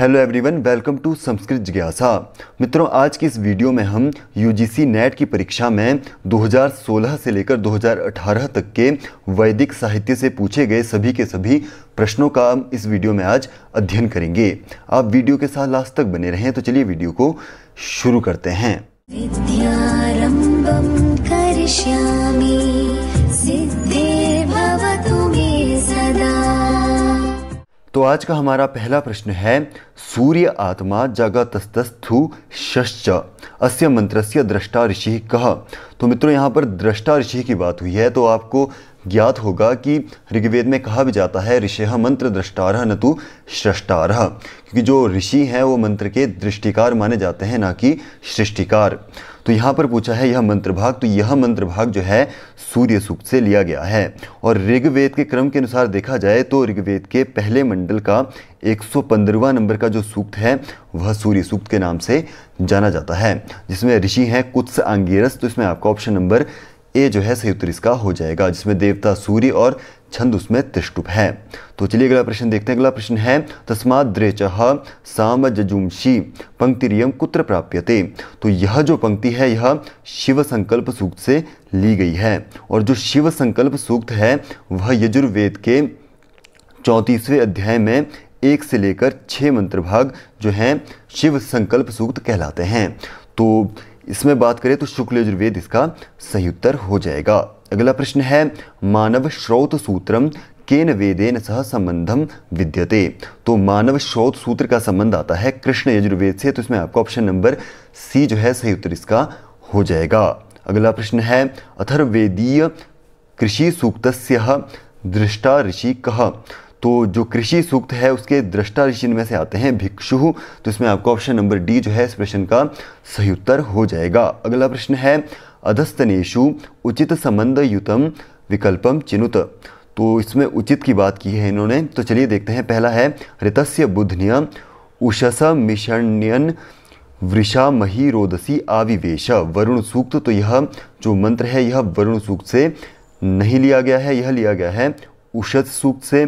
Hello everyone, welcome to Sanskrit जिज्ञासा। मित्रों, आज की इस वीडियो में हम यूजीसी नेट की परीक्षा में 2016 से लेकर 2018 तक के वैदिक साहित्य से पूछे गए सभी के सभी प्रश्नों का इस वीडियो में आज अध्ययन करेंगे। आप वीडियो के साथ लास्ट तक बने रहें। तो चलिए वीडियो को शुरू करते हैं। विद्यारंभं करिष्यामि सिद्धिर्भवतु मे सदा। तो आज का हमारा पहला प्रश्न है, सूर्य आत्मा जगतस्तस्थु शश्च अस्य मंत्रस्य दृष्टा ऋषि कः। तो मित्रों, यहाँ पर दृष्टा ऋषि की बात हुई है, तो आपको ज्ञात होगा कि ऋग्वेद में कहा भी जाता है ऋषयः मंत्र दृष्टारः न तु सृष्टारः, क्योंकि जो ऋषि हैं वो मंत्र के दृष्टिकार माने जाते हैं, ना कि सृष्टिकार। तो यहाँ पर पूछा है यह मंत्र भाग, तो यह मंत्र भाग जो है सूर्य सूक्त से लिया गया है। और ऋग्वेद के क्रम के अनुसार देखा जाए तो ऋग्वेद के पहले मंडल का 115वां नंबर का जो सूक्त है वह सूर्य सूक्त के नाम से जाना जाता है, जिसमें ऋषि हैं कुत्स आंगिरस। तो इसमें आपका ऑप्शन नंबर ए जो है सही उत्तर इसका हो जाएगा, जिसमें देवता सूर्य और छंद उसमें त्रिष्टुप है। तो चलिए अगला प्रश्न देखते हैं। अगला प्रश्न है, तस्माद् द्रेचः सामजजुंषि पंक्तिरियं कुत्र प्राप्यते। तो यह जो पंक्ति है यह शिव संकल्प सूक्त से ली गई है, और जो शिव संकल्प सूक्त है वह यजुर्वेद के 34वें अध्याय में 1 से लेकर 6 मंत्र भाग जो हैं शिव संकल्प सूक्त कहलाते हैं। तो इसमें बात करें तो शुक्ल यजुर्वेद इसका सही उत्तर हो जाएगा। अगला प्रश्न है, मानव श्रौत सूत्रम केन वेदेन सह संबंधम विद्यते। तो मानव श्रौत सूत्र का संबंध आता है कृष्ण यजुर्वेद से, तो इसमें आपका ऑप्शन नंबर सी जो है सही उत्तर इसका हो जाएगा। अगला प्रश्न है, अथर्ववेदीय कृषि सूक्तस्य दृष्टा ऋषि कः। तो जो कृषि सूक्त है उसके दृष्टा ऋषि में से आते हैं भिक्षु। तो इसमें आपका ऑप्शन नंबर डी जो है इस प्रश्न का सही उत्तर हो जाएगा। अगला प्रश्न है, अधस्तनेषु उचित संबंध युतम विकल्पम चिनुत। तो इसमें उचित की बात की है इन्होंने। तो चलिए देखते हैं। पहला है, ऋतस्य बुधन्य उषस मिषण्यन वृषा मही रोदसी आविवेश वरुण सूक्त। तो यह जो मंत्र है यह वरुण सूक्त से नहीं लिया गया है, यह लिया गया है उषस सूक्त से।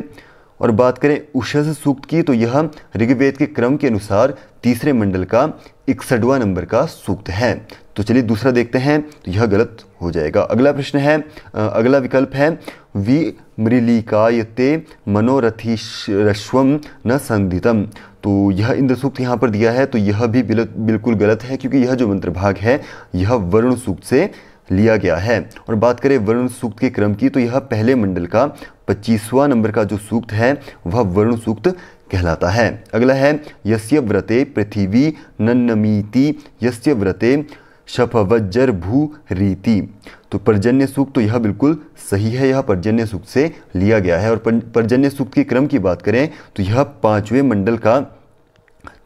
और बात करें उषस सूक्त की तो यह ऋग्वेद के क्रम के अनुसार तीसरे मंडल का 61वां नंबर का सूक्त है। तो चलिए दूसरा देखते हैं, तो यह गलत हो जाएगा। अगला प्रश्न है, अगला विकल्प है, विमृलिकायते मनोरथिरश्वम न संदितम। तो यह इंद्र सूक्त यहाँ पर दिया है, तो यह भी बिल्कुल गलत है, क्योंकि यह जो मंत्र भाग है यह वरुण सूक्त से लिया गया है। और बात करें वरुण सूक्त के क्रम की तो यह पहले मंडल का 25वां नंबर का जो सूक्त है वह वरुण सूक्त कहलाता है। अगला है, यस्य व्रते पृथिवी नन्नमीति यस्य व्रते शपवज्जरभू रीति। तो पर्जन्य सूक्त, तो यह बिल्कुल सही है, यह पर्जन्य सूक्त से लिया गया है। और पर्जन्य सूक्त के क्रम की बात करें तो यह 5वें मंडल का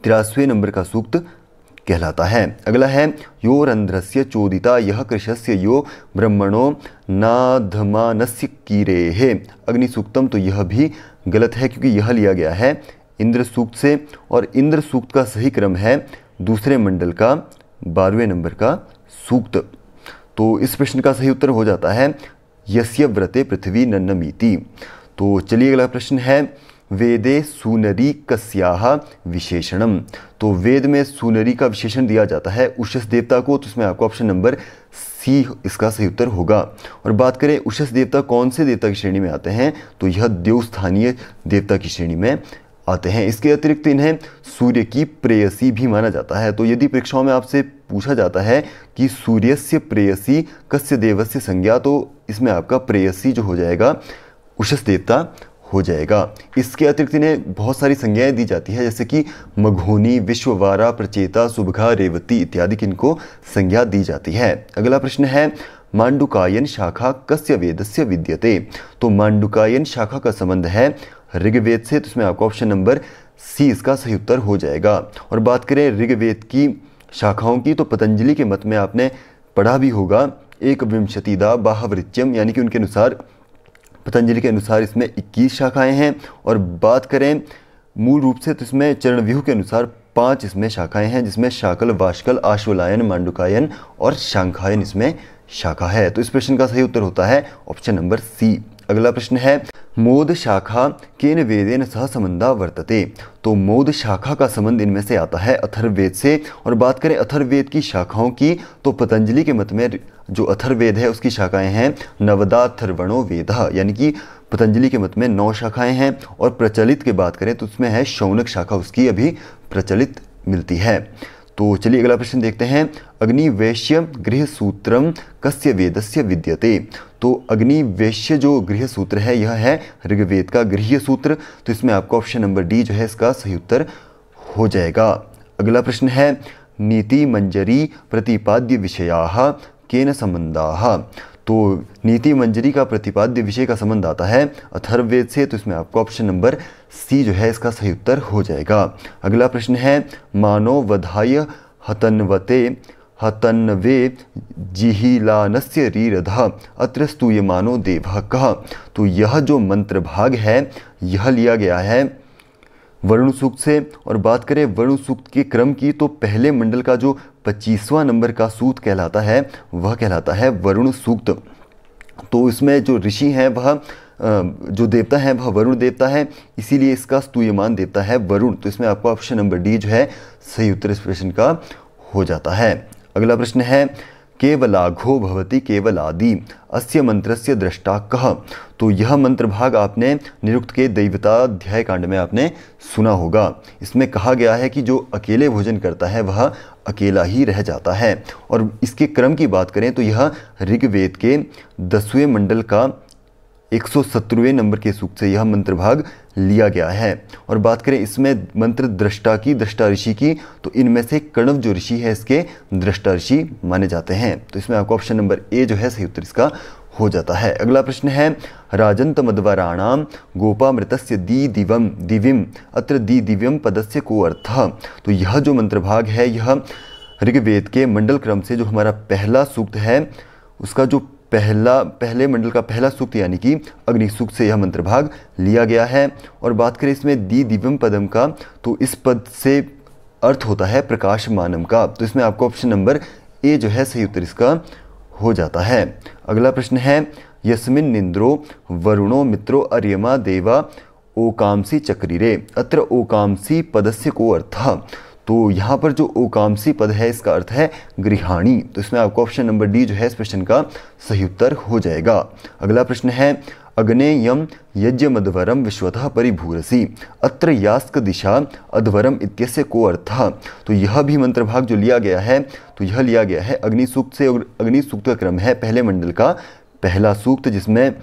83वें नंबर का सूक्त कहलाता है। अगला है, यो रंध्रस्य चोदिता यह कृशस्य यो ब्रह्मणो नाधमानस्य कीरेः अग्नि सूक्तम। तो यह भी गलत है, क्योंकि यह लिया गया है इंद्र सूक्त से, और इंद्र सूक्त का सही क्रम है दूसरे मंडल का 12वें नंबर का सूक्त। तो इस प्रश्न का सही उत्तर हो जाता है यस्य व्रते पृथ्वी नन्नमीति। तो चलिए अगला प्रश्न है, वेदे सूनरी कस्याः विशेषणम। तो वेद में सूनरी का विशेषण दिया जाता है उषस देवता को। तो इसमें आपको ऑप्शन नंबर सी इसका सही उत्तर होगा। और बात करें उषस देवता कौन से देवता की श्रेणी में आते हैं, तो यह देवस्थानीय देवता की श्रेणी में आते हैं। इसके अतिरिक्त इन्हें सूर्य की प्रेयसी भी माना जाता है। तो यदि परीक्षाओं में आपसे पूछा जाता है कि सूर्यस्य प्रेयसी कस्य देवस्य संज्ञा, तो इसमें आपका प्रेयसी जो हो जाएगा उषस देवता हो जाएगा। इसके अतिरिक्त इन्हें बहुत सारी संज्ञाएं दी जाती है, जैसे कि मघोनी, विश्ववारा, प्रचेता, सुभगा, रेवती इत्यादि की इनको संज्ञा दी जाती है। अगला प्रश्न है, मांडुकायन शाखा कस्य वेदस्य विद्यते। तो मांडुकायन शाखा का संबंध है ऋग्वेद से, तो इसमें आपका ऑप्शन नंबर सी इसका सही उत्तर हो जाएगा। और बात करें ऋग्वेद की शाखाओं की तो पतंजलि के मत में आपने पढ़ा भी होगा एकविंशतिदा बाहवृत्यम, यानी कि उनके अनुसार पतंजलि के अनुसार इसमें 21 शाखाएं हैं। और बात करें मूल रूप से तो इसमें चरणव्यूह के अनुसार 5 इसमें शाखाएं हैं, जिसमें शाकल, वाष्कल, आश्वलायन, मांडुकायन और शांखायन इसमें शाखा है। तो इस प्रश्न का सही उत्तर होता है ऑप्शन नंबर सी। अगला प्रश्न है, मोद शाखा केन वेदेन सह संबंधा वर्तते। तो मोद शाखा का संबंध इनमें से आता है अथर्ववेद से। और बात करें अथर्ववेद की शाखाओं की तो पतंजलि के मत में जो अथर्ववेद है उसकी शाखाएं हैं नवदाथर्वणो वेदः, यानी कि पतंजलि के मत में 9 शाखाएं हैं। और प्रचलित की बात करें तो उसमें है शौनक शाखा, उसकी अभी प्रचलित मिलती है। तो चलिए अगला प्रश्न देखते हैं। अग्निवेश्य गृह सूत्रम कस्य वेदस्य विद्यते। तो अग्निवेश्य जो गृह सूत्र है यह है ऋग्वेद का गृह सूत्र। तो इसमें आपका ऑप्शन नंबर डी जो है इसका सही उत्तर हो जाएगा। अगला प्रश्न है नीति मंजरी प्रतिपाद्य विषयाः केन संबंधाः। तो नीति मंजरी का प्रतिपाद्य विषय का संबंध आता है अथर्ववेद से। तो इसमें आपका ऑप्शन नंबर सी जो है इसका सही उत्तर हो जाएगा। अगला प्रश्न है मानो वधाय हतन्वते हतन्वे जिहिलानस्य रीरधः अत्र स्तूयमानो देवः कः। तो यह जो मंत्र भाग है यह लिया गया है वरुण सूक्त से। और बात करें वरुण सूक्त के क्रम की तो पहले मंडल का जो 25वां नंबर का सूक्त कहलाता है वह कहलाता है वरुण सूक्त। तो इसमें जो ऋषि हैं वह जो देवता है वह वरुण देवता है, इसीलिए इसका स्तूयमान देवता है वरुण। तो इसमें आपका ऑप्शन नंबर डी जो है सही उत्तर इस प्रश्न का हो जाता है। अगला प्रश्न है केवलाघो भवति केवलादि अस्य मंत्रस्य द्रष्टा कः। तो यह मंत्र भाग आपने निरुक्त के दैवताध्याय कांड में आपने सुना होगा। इसमें कहा गया है कि जो अकेले भोजन करता है वह अकेला ही रह जाता है। और इसके क्रम की बात करें तो यह ऋग्वेद के 10वें मंडल का 117वें नंबर के सूक्त से यह मंत्र भाग लिया गया है। और बात करें इसमें मंत्र दृष्टा की, दृष्टा ऋषि की, तो इनमें से कण्व जो ऋषि है इसके दृष्टा ऋषि माने जाते हैं। तो इसमें आपका ऑप्शन नंबर ए जो है सही उत्तर इसका हो जाता है। अगला प्रश्न है राजंत मध्वराणाम गोपामृतस्य दी दिवम दिविम अत्र दी दिव्यम पदस्य को अर्थः। तो यह जो मंत्र भाग है यह ऋग्वेद के मंडल क्रम से जो हमारा पहला सूक्त है उसका जो पहले मंडल का पहला सूक्त यानी कि अग्नि सूक्त से यह मंत्र भाग लिया गया है। और बात करें इसमें दी दिव्यम पदम का तो इस पद से अर्थ होता है प्रकाशमानम का। तो इसमें आपका ऑप्शन नंबर ए जो है सही उत्तर इसका हो जाता है। अगला प्रश्न है यस्मिन् निंद्रो वरुणो मित्रो अर्यमा देवा ओकांसी चक्रिरे अत्र ओकांसी पदस्य को अर्थः। तो यहाँ पर जो ओकांसी पद है इसका अर्थ है गृहाणी। तो इसमें आपका ऑप्शन नंबर डी जो है इस प्रश्न का सही उत्तर हो जाएगा। अगला प्रश्न है अग्नेयम यज्ञमध्वरम विश्वतः परिभूरसि अत्र यास्क दिशा अध्वरम इत्यस्य को अर्थः। तो यह भी मंत्र भाग जो लिया गया है तो यह लिया गया है अग्नि सूक्त से। और अग्नि सूक्त का क्रम है पहले मंडल का पहला सूक्त, जिसमें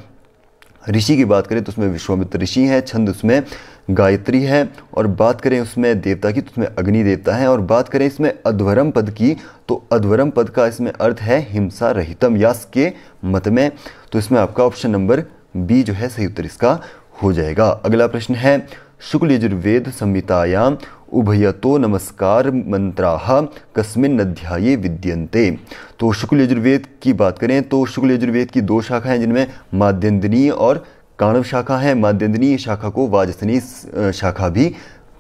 ऋषि की बात करें तो उसमें विश्वामित्र ऋषि हैं, छंद उसमें गायत्री है। और बात करें उसमें देवता की तो उसमें अग्नि देवता है। और बात करें इसमें अध्वरम पद की तो अध्वरम पद का इसमें अर्थ है हिंसा रहितम यास के मत में। तो इसमें आपका ऑप्शन नंबर बी जो है सही उत्तर इसका हो जाएगा। अगला प्रश्न है शुक्ल यजुर्वेद संहितायाम उभयतो नमस्कार मंत्राः कस्मिन् अध्याये विद्यन्ते। तो शुक्ल यजुर्वेद की बात करें तो शुक्ल यजुर्वेद की 2 शाखाएं जिनमें माध्यन्दिनी और काणव शाखा है। माध्यन्दिनी शाखा को वाजसनी शाखा भी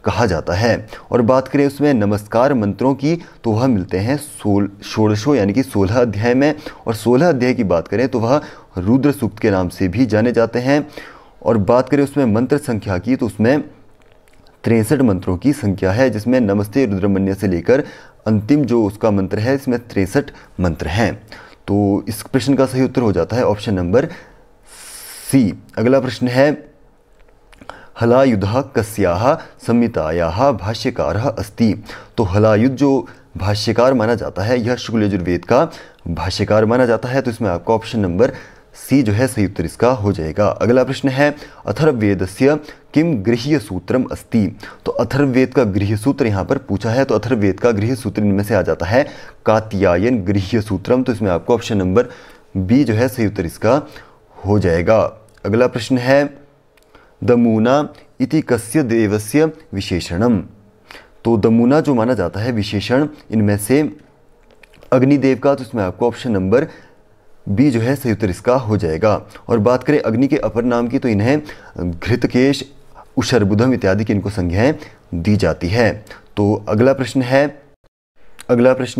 कहा जाता है। और बात करें उसमें नमस्कार मंत्रों की तो वह मिलते हैं 16 यानी कि 16 अध्याय में। और 16 अध्याय की बात करें तो वह रुद्र सूक्त के नाम से भी जाने जाते हैं। और बात करें उसमें मंत्र संख्या की तो उसमें 63 मंत्रों की संख्या है, जिसमें नमस्ते रुद्रमन्य से लेकर अंतिम जो उसका मंत्र है इसमें 63 मंत्र हैं। तो इस प्रश्न का सही उत्तर हो जाता है ऑप्शन नंबर सी। अगला प्रश्न है हलायुधः कस्याः संहितायाः भाष्यकारः अस्ति। तो हलायुध जो भाष्यकार माना जाता है यह शुक्ल यजुर्वेद का भाष्यकार माना जाता है। तो इसमें आपका ऑप्शन नंबर सी जो है सही उत्तर इसका हो जाएगा। अगला प्रश्न है अथर्ववेदस्य किम गृह्य सूत्रम अस्ति। तो अथर्ववेद का गृह्य सूत्र यहाँ पर पूछा है। तो अथर्ववेद का गृह्य सूत्र इनमें से आ जाता है कात्यायन गृह्य सूत्रम। तो इसमें आपको ऑप्शन नंबर बी जो है सही उत्तर इसका हो जाएगा। अगला प्रश्न है दमूना इति कस्य देवस्य विशेषणम। तो दमूना जो माना जाता है विशेषण इनमें से अग्निदेव का। तो इसमें आपको ऑप्शन नंबर बी जो है सही उत्तर इसका हो जाएगा। और बात करें अग्नि के अपर नाम की तो इन्हें घृतकेश उशरबुधम इत्यादि की इनको संज्ञाएं दी जाती है। तो अगला प्रश्न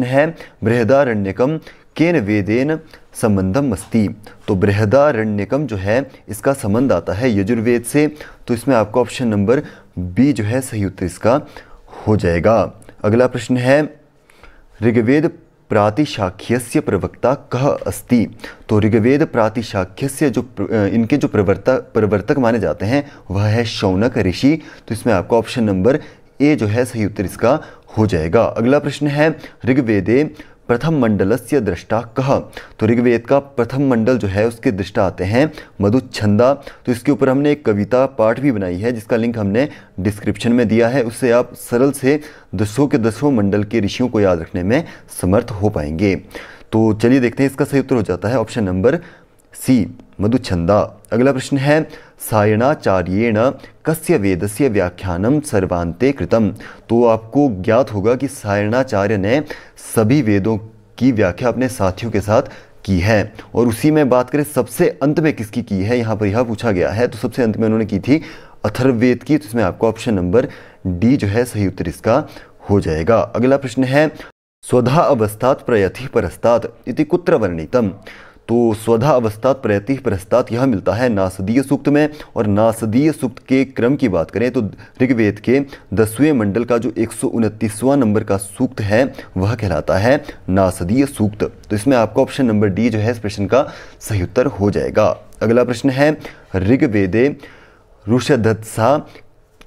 है बृहदारण्यकम केन वेदेन संबंधम अस्ति। तो बृहदारण्यकम जो है इसका संबंध आता है यजुर्वेद से। तो इसमें आपका ऑप्शन नंबर बी जो है सही उत्तर इसका हो जाएगा। अगला प्रश्न है ऋग्वेद प्रातिशाख्यस्य प्रवक्ता कः अस्ति। तो ऋग्वेद प्रातिशाख्यस्य जो इनके जो प्रवर्तक माने जाते हैं वह है शौनक ऋषि। तो इसमें आपका ऑप्शन नंबर ए जो है सही उत्तर इसका हो जाएगा। अगला प्रश्न है ऋग्वेदे प्रथम मंडलस्य दृष्टा कः। तो ऋग्वेद का प्रथम मंडल जो है उसके दृष्टा आते हैं मधुच्छंदा। तो इसके ऊपर हमने एक कविता पाठ भी बनाई है जिसका लिंक हमने डिस्क्रिप्शन में दिया है। उससे आप सरल से 10 के 10 मंडल के ऋषियों को याद रखने में समर्थ हो पाएंगे। तो चलिए देखते हैं इसका सही उत्तर हो जाता है ऑप्शन नंबर सी मधुच्छंदा। अगला प्रश्न है सायणाचार्येण कस्य वेदस्य व्याख्यानम सर्वान्ते कृतम। तो आपको ज्ञात होगा कि सायणाचार्य ने सभी वेदों की व्याख्या अपने साथियों के साथ की है। और उसी में बात करें सबसे अंत में किसकी की है, यहाँ पर यह पूछा गया है। तो सबसे अंत में उन्होंने की थी अथर्ववेद की। तो इसमें आपको ऑप्शन नंबर डी जो है सही उत्तर इसका हो जाएगा। अगला प्रश्न है स्वधा अवस्थात प्रयति परस्तात् इति कुत्र वर्णितम। तो स्वधा अवस्थात प्रयति परस्तात् यह मिलता है नासदीय सूक्त में। और नासदीय सूक्त के क्रम की बात करें तो ऋग्वेद के 10वें मंडल का जो 129वां नंबर का सूक्त है वह कहलाता है नासदीय सूक्त। तो इसमें आपका ऑप्शन नंबर डी जो है इस प्रश्न का सही उत्तर हो जाएगा। अगला प्रश्न है ऋग्वेदे रुषधत्सा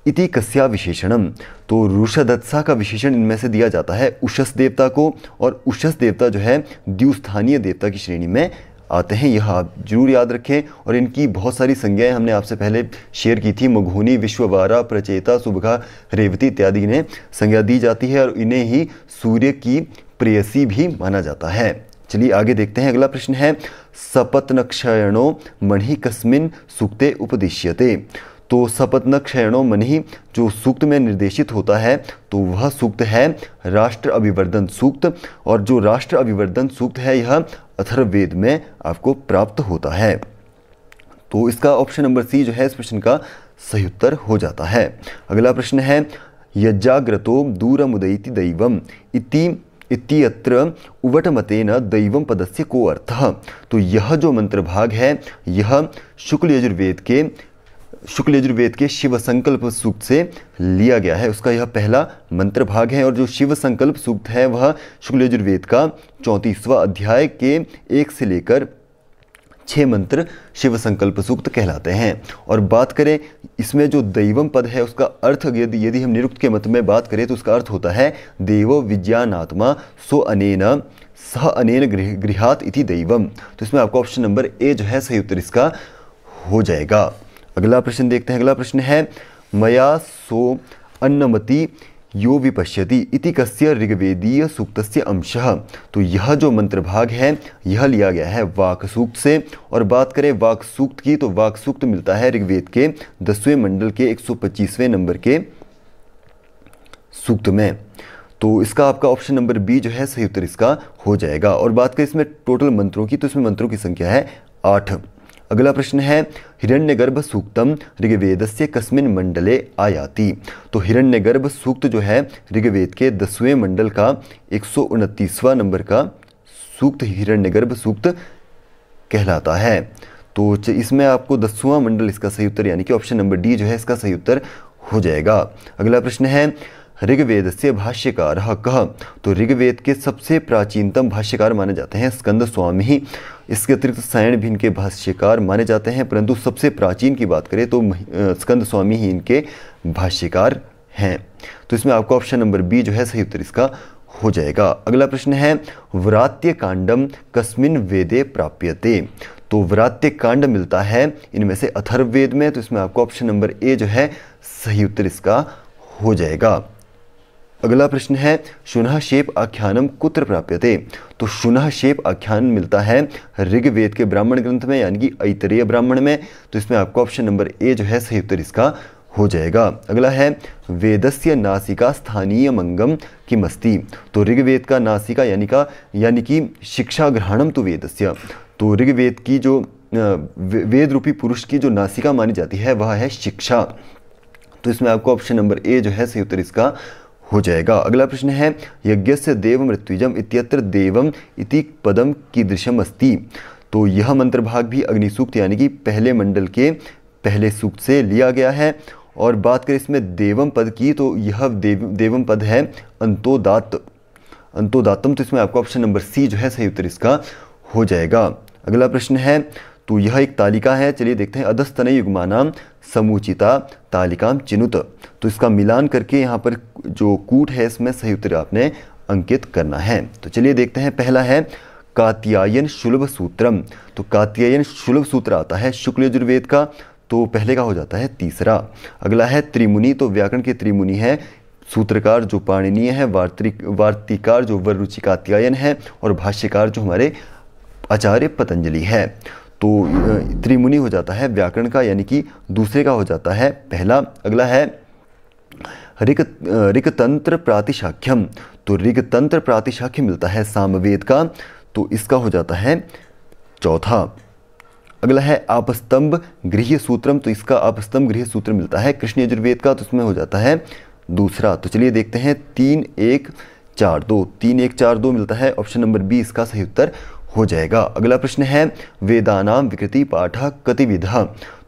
इति कस्या विशेषणम। तो रुषधत्सा का विशेषण इनमें से दिया जाता है उषस देवता को। और उषस देवता जो है द्विस्थानीय देवता की श्रेणी में आते हैं, यह आप जरूर याद रखें। और इनकी बहुत सारी संज्ञाएं हमने आपसे पहले शेयर की थी। मघोनी, विश्ववारा, प्रचेता, सुबघा, रेवती इत्यादि ने संज्ञा दी जाती है। और इन्हें ही सूर्य की प्रेयसी भी माना जाता है। चलिए आगे देखते हैं। अगला प्रश्न है सपत्नक्षयणो मणि कस्मिन् सूक्ते उपदिश्यते। तो सपत्नक्षयणो मणि जो सूक्त में निर्देशित होता है तो वह सूक्त है राष्ट्र अभिवर्धन सूक्त। और जो राष्ट्र अभिवर्धन सूक्त है यह अथर्ववेद में आपको प्राप्त होता है। तो इसका ऑप्शन नंबर सी जो है इस प्रश्न का सही उत्तर हो जाता है। अगला प्रश्न है यज्जाग्रतो दूरमुदयति दैवम इत्यत्र उवटमतेन दैवम पदस्य को अर्थः। तो यह जो मंत्र भाग है यह शुक्ल यजुर्वेद के शिव संकल्प सूक्त से लिया गया है। उसका यह पहला मंत्र भाग है। और जो शिव संकल्प सूक्त है वह शुक्ल यजुर्वेद का 34वां अध्याय के 1 से लेकर 6 मंत्र शिव संकल्प सूक्त कहलाते हैं। और बात करें इसमें जो दैवम पद है उसका अर्थ यदि हम निरुक्त के मत में बात करें तो उसका अर्थ होता है देवो विज्ञानात्मा सो अनेन सह अनेन गृहात इति दैवम। तो इसमें आपका ऑप्शन नंबर ए जो है सही उत्तर इसका हो जाएगा। अगला प्रश्न देखते हैं। अगला प्रश्न है मया सो अन्नमति यो विपश्यति इति कस्य ऋग्वेदीय सूक्तस्य अंशः। तो यह जो मंत्र भाग है यह लिया गया है वाक सूक्त से। और बात करें वाक सूक्त की तो वाक सूक्त मिलता है ऋग्वेद के 10वें मंडल के 125वें नंबर के सूक्त में। तो इसका आपका ऑप्शन नंबर बी जो है सही उत्तर इसका हो जाएगा। और बात करें इसमें टोटल मंत्रों की तो इसमें मंत्रों की संख्या है 8। अगला प्रश्न है हिरण्यगर्भ सूक्तम ऋग्वेदस्य कस्मिन् मंडले आयाति। तो हिरण्यगर्भ सूक्त जो है ऋग्वेद के 10वें मंडल का 129वां नंबर का सूक्त हिरण्यगर्भ सूक्त कहलाता है। तो इसमें आपको 10वां मंडल इसका सही उत्तर यानी कि ऑप्शन नंबर डी जो है इसका सही उत्तर हो जाएगा। अगला प्रश्न है ऋग्वेद से भाष्यकार कह। तो ऋग्वेद के सबसे प्राचीनतम भाष्यकार माने जाते हैं स्कंद स्वामी। इसके अतिरिक्त सायण भी इनके भाष्यकार माने जाते हैं, परंतु सबसे प्राचीन की बात करें तो स्कंद स्वामी ही इनके भाष्यकार हैं। तो इसमें आपका ऑप्शन नंबर बी जो है सही उत्तर इसका हो जाएगा। अगला प्रश्न है व्रात्य कांडम कस्मिन् वेदे प्राप्यते। तो व्रात्य कांड मिलता है इनमें से अथर्ववेद में। तो इसमें आपका ऑप्शन नंबर ए जो है सही उत्तर इसका हो जाएगा। अगला प्रश्न है शुनः शेप आख्यानम कुत्र प्राप्यते। तो शुनः शेप आख्यान मिलता है ऋग्वेद के ब्राह्मण ग्रंथ में यानी कि ऐतरेय ब्राह्मण में। तो इसमें आपका ऑप्शन नंबर ए जो है सही उत्तर इसका हो जाएगा। अगला है वेदस्य नासिका स्थानीय मंगम किमस्ति। तो ऋग्वेद का नासिका यानी कि शिक्षा ग्रहणम तो वेदस्य। तो ऋग्वेद की जो वेद रूपी पुरुष की जो नासिका मानी जाती है वह है शिक्षा। तो इसमें आपको ऑप्शन नंबर ए जो है सही उत्तर इसका हो जाएगा। अगला प्रश्न है यज्ञस्य देव मृत्युजम इत्यत्र देवम इति पदम कीदृशम अस्ति। तो यह मंत्र भाग भी अग्नि सूक्त यानी कि पहले मंडल के पहले सूक्त से लिया गया है। और बात करें इसमें देवम पद की तो यह देवम पद है अंतोदातम। तो इसमें आपका ऑप्शन नंबर सी जो है सही उत्तर इसका हो जाएगा। अगला प्रश्न है तो यह एक तालिका है, चलिए देखते हैं। अधस्तन युग्मानाम समुचिता तालिकाम चिनुत। तो इसका मिलान करके यहाँ पर जो कूट है इसमें सही उत्तर आपने अंकित करना है। तो चलिए देखते हैं। पहला है कात्यायन शुल्भ सूत्रम। तो कात्यायन शुल्भ सूत्र आता है शुक्ल यजुर्वेद का, तो पहले का हो जाता है तीसरा। अगला है त्रिमुनि। तो व्याकरण के त्रिमुनि है, सूत्रकार जो पाणिनीय है, वार्तिकार जो वररुचि कात्यायन है, और भाष्यकार जो हमारे आचार्य पतंजलि है। तो त्रिमुनि हो जाता है व्याकरण का, यानी कि दूसरे का हो जाता है पहला। अगला है ऋक्तंत्र प्रातिशाख्यम। तो ऋक्तंत्र प्रातिशाख्य मिलता है सामवेद का, तो इसका हो जाता है चौथा। अगला है आपस्तंभ गृह्य सूत्रम। तो इसका आपस्तंभ गृह्य सूत्र मिलता है कृष्ण यजुर्वेद का, तो इसमें हो जाता है दूसरा। तो चलिए देखते हैं 3 1 4 2। 3 1 4 2 मिलता है, ऑप्शन नंबर बी इसका सही उत्तर हो जाएगा। अगला प्रश्न है वेदानाम विकृति पाठः कतिविधः।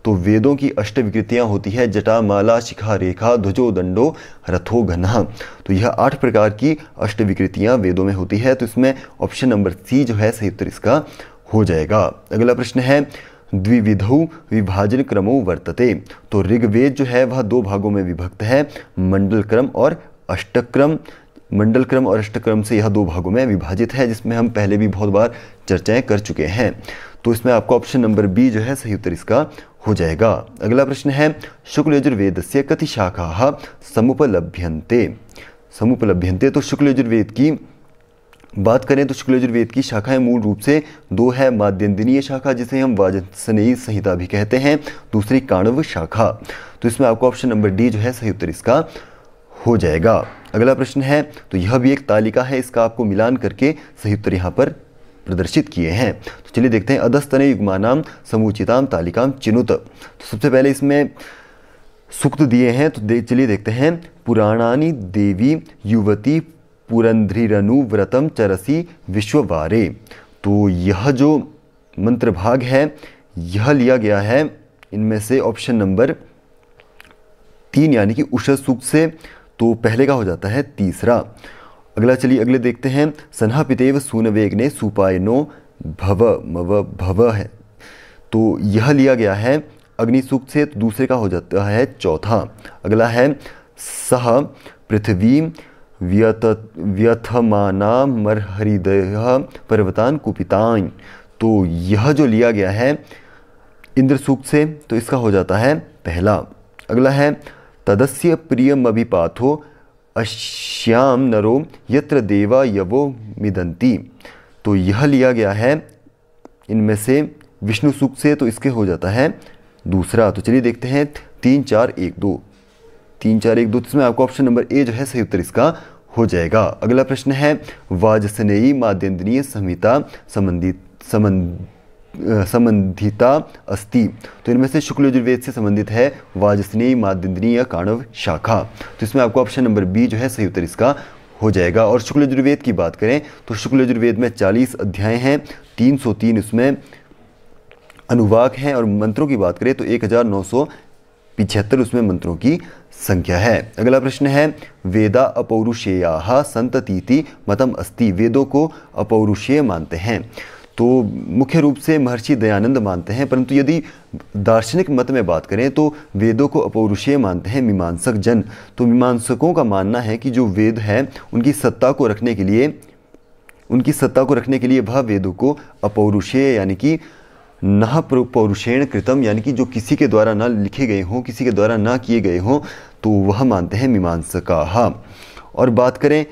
तो वेदों की 8 विकृतियां होती है, जटा माला शिखा रेखा ध्वजो दंडो रथो घनः। तो यह 8 प्रकार की 8 विकृतियां वेदों में होती है, तो इसमें ऑप्शन नंबर सी जो है सही उत्तर इसका हो जाएगा। अगला प्रश्न है द्विविधौ विभाजन क्रमो वर्तते। तो ऋग्वेद जो है वह 2 भागों में विभक्त है, मंडल क्रम और अष्टक्रम। मंडल क्रम और अष्टक्रम से यह 2 भागों में विभाजित है, जिसमें हम पहले भी बहुत बार चर्चाएं कर चुके हैं। तो इसमें आपका ऑप्शन नंबर बी जो है सही उत्तर इसका हो जाएगा। अगला प्रश्न है शुक्ल यजुर्वेदस्य कति शाखाः समुपलभ्यन्ते। तो शुक्ल यजुर्वेद की बात करें तो शुक्ल यजुर्वेद की शाखाएं मूल रूप से 2 है। माध्यन्दिनीय शाखा जिसे हम वाजसनेयी संहिता भी कहते हैं, दूसरी काण्व शाखा। तो इसमें आपको ऑप्शन नंबर डी जो है सही उत्तर इसका हो जाएगा। अगला प्रश्न है तो यह भी एक तालिका है, इसका आपको मिलान करके सही उत्तर यहाँ पर प्रदर्शित किए हैं। तो चलिए देखते हैं अधस्तन युग्मानाम समुचिताम तालिकाम चिनुत। तो सबसे पहले इसमें सूक्त दिए हैं, तो चलिए देखते हैं। पुराणानि देवी युवती पुरंध्रिरनुव्रतम चरसी विश्ववारे। तो यह जो मंत्र भाग है यह लिया गया है इनमें से ऑप्शन नंबर 3 यानी कि उषा सूक्त से, तो पहले का हो जाता है तीसरा। अगला चलिए अगले देखते हैं। सन्हा पितेव सूनवेग्ने सुपायनो भव है। तो यह लिया गया है अग्नि सूक्त से, तो दूसरे का हो जाता है चौथा। अगला है सह पृथ्वी व्यथमाना मरहृदय पर्वतान कुपितान। तो यह जो लिया गया है इंद्र सूक्त से, तो इसका हो जाता है पहला। अगला है तदस्य प्रियमभिपाथो अश्याम नरो यत्र देवा यवो मिदंती। तो यह लिया गया है इनमें से विष्णु सूक्त से, तो इसके हो जाता है दूसरा। तो चलिए देखते हैं 3 4 1 2। 3 4 1 2, इसमें आपको ऑप्शन नंबर ए जो है सही उत्तर इसका हो जाएगा। अगला प्रश्न है वाजसनेयी माध्यन्दिनीय संहिता संबंधिता अस्ति। तो इनमें से शुक्ल यजुर्वेद से संबंधित है वाजसनेयी माध्यन्दिनीय काण्व शाखा। तो इसमें आपको ऑप्शन नंबर बी जो है सही उत्तर इसका हो जाएगा। और शुक्ल यजुर्वेद की बात करें तो शुक्ल यजुर्वेद में 40 अध्याय हैं, 303 उसमें अनुवाक हैं, और मंत्रों की बात करें तो 1975 उसमें मंत्रों की संख्या है। अगला प्रश्न है वेदा अपौरुषेयाः संततीति मतम अस्ति। वेदों को अपौरुषेय मानते हैं, तो मुख्य रूप से महर्षि दयानंद मानते हैं, परंतु यदि दार्शनिक मत में बात करें तो वेदों को अपौरुषेय मानते हैं मीमांसक जन। तो मीमांसकों का मानना है कि जो वेद है उनकी सत्ता को रखने के लिए वह वेदों को अपौरुषेय यानी कि न पौरुषेण कृतम, यानी कि जो किसी के द्वारा ना लिखे गए हों, किसी के द्वारा ना किए गए हों, तो वह मानते हैं मीमांसकाः। और बात करें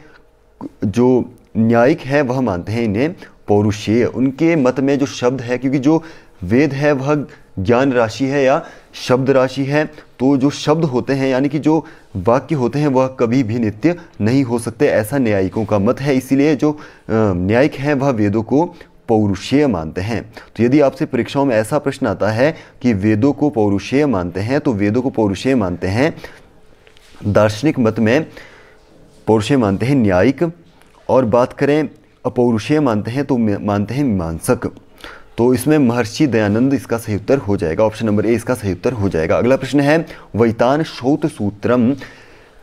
जो न्यायिक है वह मानते हैं इन्हें पौरुषेय। उनके मत में जो शब्द है, क्योंकि जो वेद है वह ज्ञान राशि है या शब्द राशि है, तो जो शब्द होते हैं यानी कि जो वाक्य होते हैं वह कभी भी नित्य नहीं हो सकते, ऐसा न्यायिकों का मत है। इसीलिए जो न्यायिक हैं वह वेदों को पौरुषेय मानते हैं। तो यदि आपसे परीक्षाओं में ऐसा प्रश्न आता है कि वेदों को पौरुषेय मानते हैं, तो वेदों को पौरुषेय मानते हैं दार्शनिक मत में पौरुषेय मानते हैं न्यायिक, और बात करें अपौरुषेय मानते हैं तो मानते हैं मीमांसक। तो इसमें महर्षि दयानंद इसका सही उत्तर हो जाएगा, ऑप्शन नंबर ए इसका सही उत्तर हो जाएगा। अगला प्रश्न है वैतान श्रौत सूत्रम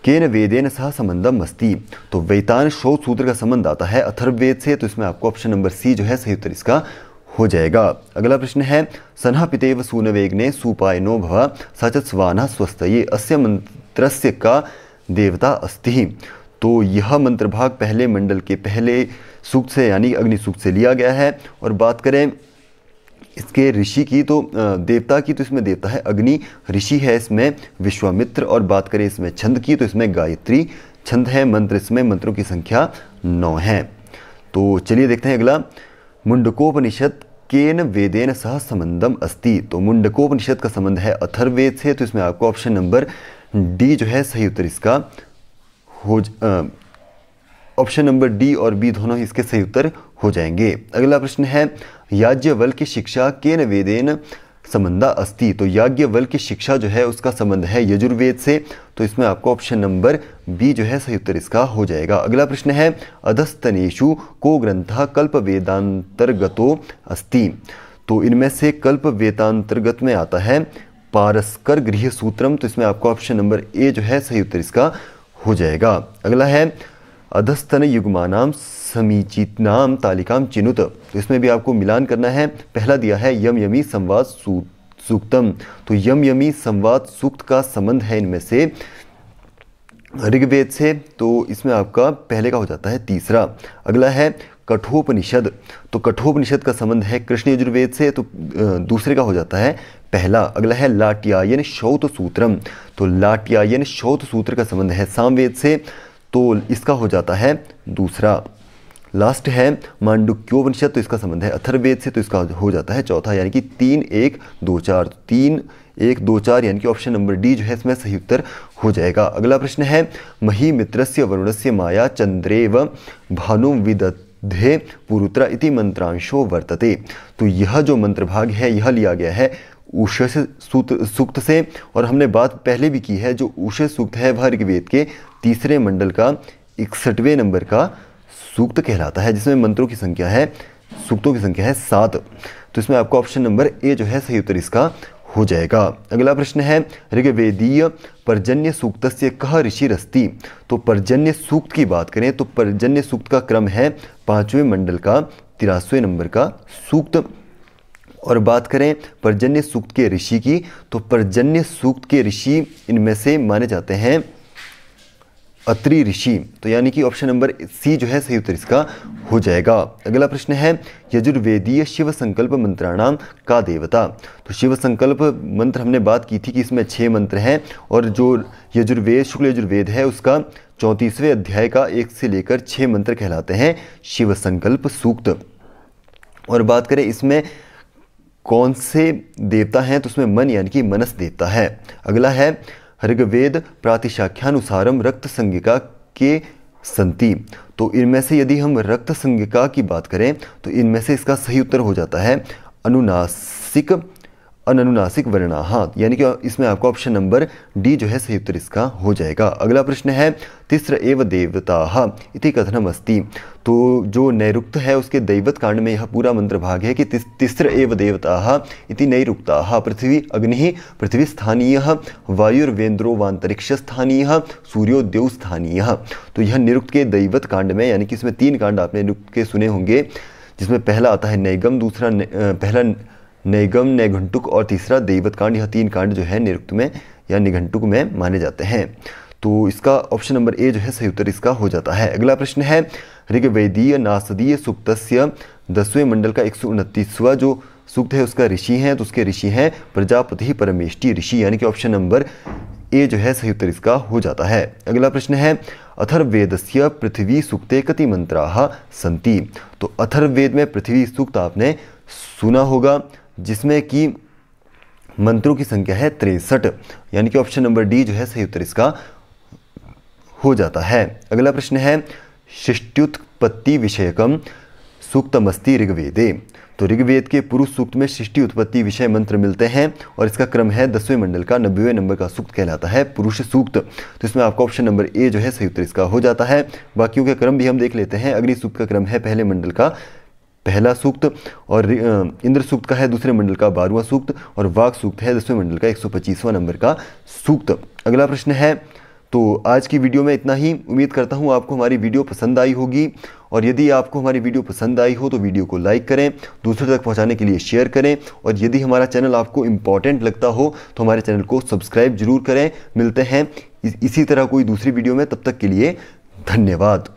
केन वेदेन सह संबंधम अस्ति। तो वैतान श्रौत सूत्र का संबंध आता है अथर्ववेद से, तो इसमें आपको ऑप्शन नंबर सी जो है सही उत्तर इसका हो जाएगा। अगला प्रश्न है सनः पितेव सूनवेग्ने सुपायनो भव स च स्वानः स्वस्तये अस्य मंत्रस्य का देवता अस्ति। तो यह मंत्र भाग पहले मंडल के पहले सूक्त से यानी अग्नि सूक्त से लिया गया है। और बात करें इसके ऋषि की तो देवता की, तो इसमें देवता है अग्नि, ऋषि है इसमें विश्वामित्र, और बात करें इसमें छंद की तो इसमें गायत्री छंद है, मंत्र इसमें मंत्रों की संख्या 9 है। तो चलिए देखते हैं अगला, मुंडकोपनिषद केन वेदेन सह संबंधम अस्ति। तो मुंडकोपनिषद का संबंध है अथर्ववेद से, तो इसमें आपको ऑप्शन नंबर डी जो है सही उत्तर इसका हो ऑप्शन नंबर डी और बी दोनों ही इसके सही उत्तर हो जाएंगे। अगला प्रश्न है याज्ञवल्क्य की शिक्षा केन वेदेन संबंधा अस्ति। तो याज्ञवल्क्य की शिक्षा जो है उसका संबंध है यजुर्वेद से, तो इसमें आपको ऑप्शन नंबर बी जो है सही उत्तर इसका हो जाएगा। अगला प्रश्न है अधस्तनेषु को ग्रंथः कल्प वेदांतर्गतो अस्ति। तो इनमें से कल्प वेदांतर्गत में आता है पारस्कर गृह सूत्रम, तो इसमें आपको ऑप्शन नंबर ए जो है सही उत्तर इसका हो जाएगा। अगला है अधस्तन युग्मानाम समीचीनाम तालिकाम चिनुत। तो इसमें भी आपको मिलान करना है। पहला दिया है यम यमी संवाद सूक्तम। तो यम यमी संवाद सूक्त का संबंध है इनमें से ऋग्वेद से, तो इसमें आपका पहले का हो जाता है तीसरा। अगला है कठोपनिषद। तो कठोपनिषद का संबंध है कृष्ण यजुर्वेद से, तो दूसरे का हो जाता है पहला। अगला है लाट्यायन शौत सूत्रम। तो लाट्यायन शौत सूत्र का संबंध है सामवेद से, तो इसका हो जाता है दूसरा। लास्ट है मांडुक्योपनिषद, तो इसका संबंध है अथर्ववेद से, तो इसका हो जाता है चौथा, यानी कि 3 1 2 4। 3 1 2 4 यानी कि ऑप्शन नंबर डी जो है इसमें सही उत्तर हो जाएगा। अगला प्रश्न है महीमित्रस्य वरुणस्य माया चंद्रेव भानु विदधे पुरुत्रा इति मंत्रांशो वर्तते। तो यह जो मंत्र भाग है यह लिया गया है उषस सूक्त से, और हमने बात पहले भी की है जो उषस सूक्त है वह ऋग्वेद के तीसरे मंडल का 61वें नंबर का सूक्त कहलाता है, जिसमें मंत्रों की संख्या है, सूक्तों की संख्या है 7। तो इसमें आपको ऑप्शन नंबर ए जो है सही उत्तर इसका हो जाएगा। अगला प्रश्न है ऋग्वेदीय पर्जन्य सूक्तस्य कः ऋषिरस्ति। तो पर्जन्य सूक्त की बात करें तो पर्जन्य सूक्त का क्रम है 5वें मंडल का 83वें नंबर का सूक्त। और बात करें पर्जन्य सूक्त के ऋषि की, तो पर्जन्य सूक्त के ऋषि इनमें से माने जाते हैं अत्रि ऋषि। तो यानी कि ऑप्शन नंबर सी जो है सही उत्तर इसका हो जाएगा। अगला प्रश्न है यजुर्वेदीय शिव संकल्प मंत्राणाम का देवता। तो शिव संकल्प मंत्र हमने बात की थी कि इसमें 6 मंत्र हैं, और जो यजुर्वेद शुक्ल यजुर्वेद है उसका 34वें अध्याय का 1 से लेकर 6 मंत्र कहलाते हैं शिव संकल्प सूक्त। और बात करें इसमें कौन से देवता हैं, तो उसमें मन यानी कि मनस देवता है। अगला है ऋग्वेद प्रातिशाख्यानुसारम रक्त संज्ञिका के संति। तो इनमें से यदि हम रक्त संज्ञिका की बात करें तो इनमें से इसका सही उत्तर हो जाता है अनुनासिक अननुनासिक वर्णाः, यानी कि इसमें आपका ऑप्शन नंबर डी जो है सही उत्तर इसका हो जाएगा। अगला प्रश्न है तिस्र एव देवताः इति कथनम अस्ति। तो जो नैरुक्त है उसके दैवत कांड में यह पूरा मंत्र भाग है कि तिस्र एव देवताः इति नैरुक्ताः पृथ्वी अग्निः पृथ्वी स्थानीयः वायुर्वेन्द्रो वान्तरिक्ष स्थानीयः सूर्यो द्यौ स्थानीयः। तो यह निरुक्त के दैवत कांड में, यानी कि इसमें 3 कांड आपने निरुक्त के सुने होंगे, जिसमें पहला आता है नैगम, दूसरा पहला नैगम नैघंटुक और तीसरा दैवत कांड। यह 3 कांड जो है निरुक्त में या निघंटुक में माने जाते हैं। तो इसका ऑप्शन नंबर ए जो है सही उत्तर इसका हो जाता है। अगला प्रश्न है ऋग्वेदीय नासदीय सूक्तस्य 10वें मंडल का 129वां जो सूक्त है उसका ऋषि हैं, तो उसके ऋषि हैं प्रजापति परमेष्टि ऋषि, यानी कि ऑप्शन नंबर ए जो है सही उत्तर इसका हो जाता है। अगला प्रश्न है अथर्ववेदस्य पृथ्वी सूक्ते कति मंत्राः सन्ति। तो अथर्ववेद में पृथ्वी सूक्त आपने सुना होगा, जिसमें कि मंत्रों की संख्या है 63, यानी कि ऑप्शन नंबर डी जो है सही उत्तर इसका हो जाता है। अगला प्रश्न है सृष्ट्युत्पत्ति विषयकम सूक्तमस्ति ऋग्वेदे। तो ऋग्वेद के पुरुष सूक्त में सृष्टि उत्पत्ति विषय मंत्र मिलते हैं और इसका क्रम है 10वें मंडल का 90वें नंबर का सूक्त कहलाता है पुरुष सूक्त। तो इसमें आपका ऑप्शन नंबर ए जो है सही उत्तर इसका हो जाता है। बाकियों के क्रम भी हम देख लेते हैं। अग्नि सूक्त का क्रम है पहले मंडल का पहला सूक्त और इंद्र सूक्त का है दूसरे मंडल का 12वां सूक्त और वाघ सूक्त है 10वें मंडल का 125वां नंबर का सूक्त। अगला प्रश्न है, तो आज की वीडियो में इतना ही। उम्मीद करता हूँ आपको हमारी वीडियो पसंद आई होगी और यदि आपको हमारी वीडियो पसंद आई हो तो वीडियो को लाइक करें, दूसरों तक पहुँचाने के लिए शेयर करें और यदि हमारा चैनल आपको इम्पॉर्टेंट लगता हो तो हमारे चैनल को सब्सक्राइब जरूर करें। मिलते हैं इसी तरह कोई दूसरी वीडियो में, तब तक के लिए धन्यवाद।